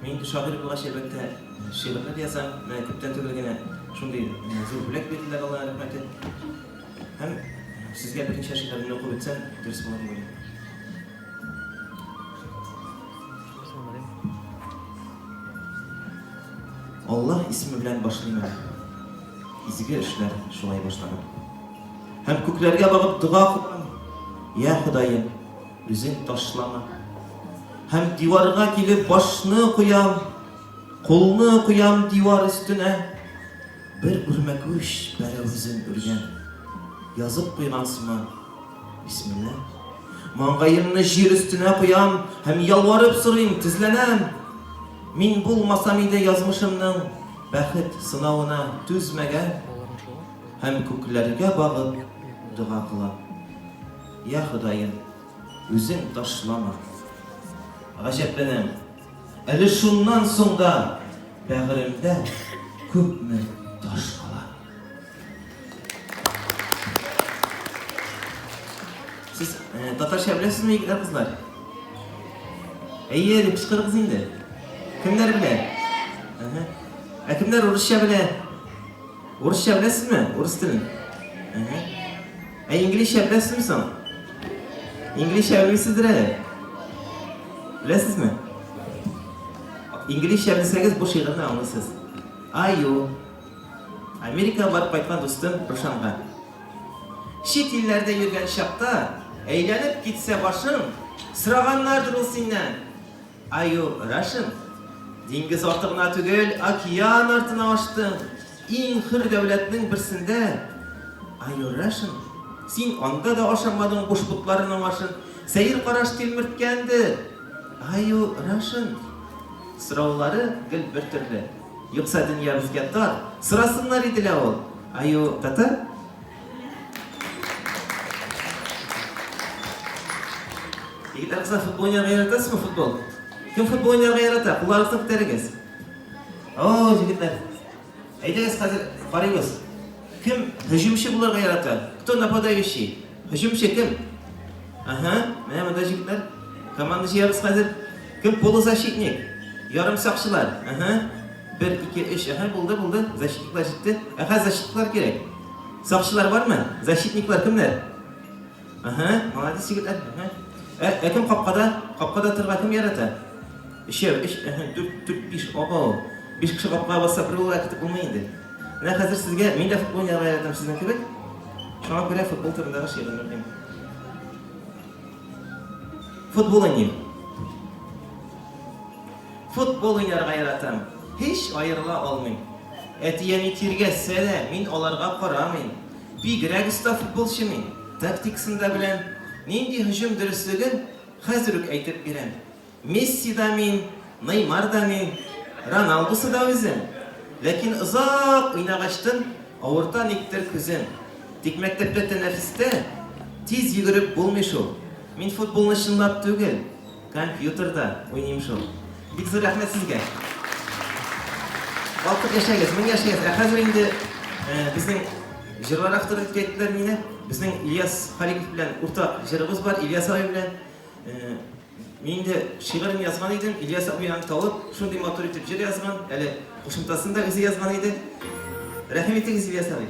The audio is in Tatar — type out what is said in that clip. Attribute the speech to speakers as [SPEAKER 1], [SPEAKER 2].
[SPEAKER 1] Мен шагыйрь булгач әлбәттә шигырьләр язам, күптән түгел генә шундый зур бүләк бирделәр, Аллага рәхмәт ит. Һәм сезгә берничә шигырьне укып үтсәм, дөрес булыр дип уйлыйм. Allah ismi белән башлыйм. Изге эшләр шулай башлаган. Һәм күкләргә багып дуга кылам. Я Ходаем, үзең ташлама. Һәм диварга килеп башны куям, кулны куям дивар өстенә. Бер үрмәкүш бәрәүзен үргән. Язып куйгансымы? Бисмилла. Маңгаемны җир өстенә куям һәм ялварып сорыйм, тезләнәм. Мин булмасам иде язмышымның бәхет сынавына түзмәгән. Һәм күкләргә багып дуга кылам. Я Ходаем, үзең ташлама. Гаҗәпләнәм. Әле шуннан соң да бәгыремдә күпме таш кала. Siz Tatarcha беләсезме, егетләр, кызлар? Әйе, кычкырыгыз инде. Kimler bile? Kimler Rusça bile? Rusça bilesiniz mi? Rus dilini. İngilizce bilesiniz mi sen? İngilizce bilmişsinizdir hele. Bilesiniz mi? İngilizce bilseniz bu şiirini anlarsınız. Ayo. Amerika barıp aytkan dostum Ruşan'a. Şit illerde yürgen şapta eğlenip gitse başım sıraganlardır o sinden. Ayo Raşım. Dengiz ortağına tügül, океан артına açtın. İn hır devletinin birsinde. Ayorraşın, sen anda da aşamadın boş butlarına başın. Seyir qaraş tilmirtkendi. Ayorraşın, sıraları gül bir türlü. Yoksa dünya bizge dar, sırasınlar idile ol. Ayo Tatar. Yigitler kızlar futbol oynarga yaratasız mı futbol? Kim futbol oynarga yarata? Kulağınızda biterigiz. Oo yigitler. Aytыңыз қазір қараңыз. Kim hücumchi bularga yarata? Кто нападающий? Hücumchi kim? Mana bunda yigitlar. Komandachimiz қазір kim? Poluzashitnik. Yarım saqchilar. 1 2 3 bo'ldi. Защитниклар жетdi. Защитниклар kerak. Saqchilar bormi? Защитниклар kimlar? Молодец yigitlar. Kim qapqada turgan kim yarata? 3 4 5 obo. 5 kishi qapqaga bassa bir yo'l akitib bo'lmaydi. Mana hozir sizga men de futbol o'ynay olaman sizdan kerak. Shunga ko'ra futbol turidagi she'rni o'qiyman. Futbol o'ynayman. Futbol o'ynarga yaratam. Hech ayrila olmayman. Etiyemi tirgazsa da men ularga qaramayman. Bigrak usta futbolchiman. Taktikasida bilan nindi hujum durustligin hozir aytib beraman. Messi da men, Neymar da men, Ronaldo'su da özüm. Lakin uzak oynagaçtın, avurtan iktir küzüm. Tik mektepte teneffüste, tiz yugurip bulmuş o. Min futbolunu şınlap tügül, kompüterda oynayayım şu. Bir zor rahmet sizge. Baltık yaşayız, min yaşayız. Hazır indi bizning jırlar aktarı ettiler mine. Bizning İlyas Halikov bilen ortak jırımız var, İlyas abi bilen. Men de şiirini yazgan edim. İlyas abiyani tavıp, şunday motor etib jir yazgan. Hali qo'shimtasini da o'zi yazgan edi. Rahmat etdingiz İlyas abi.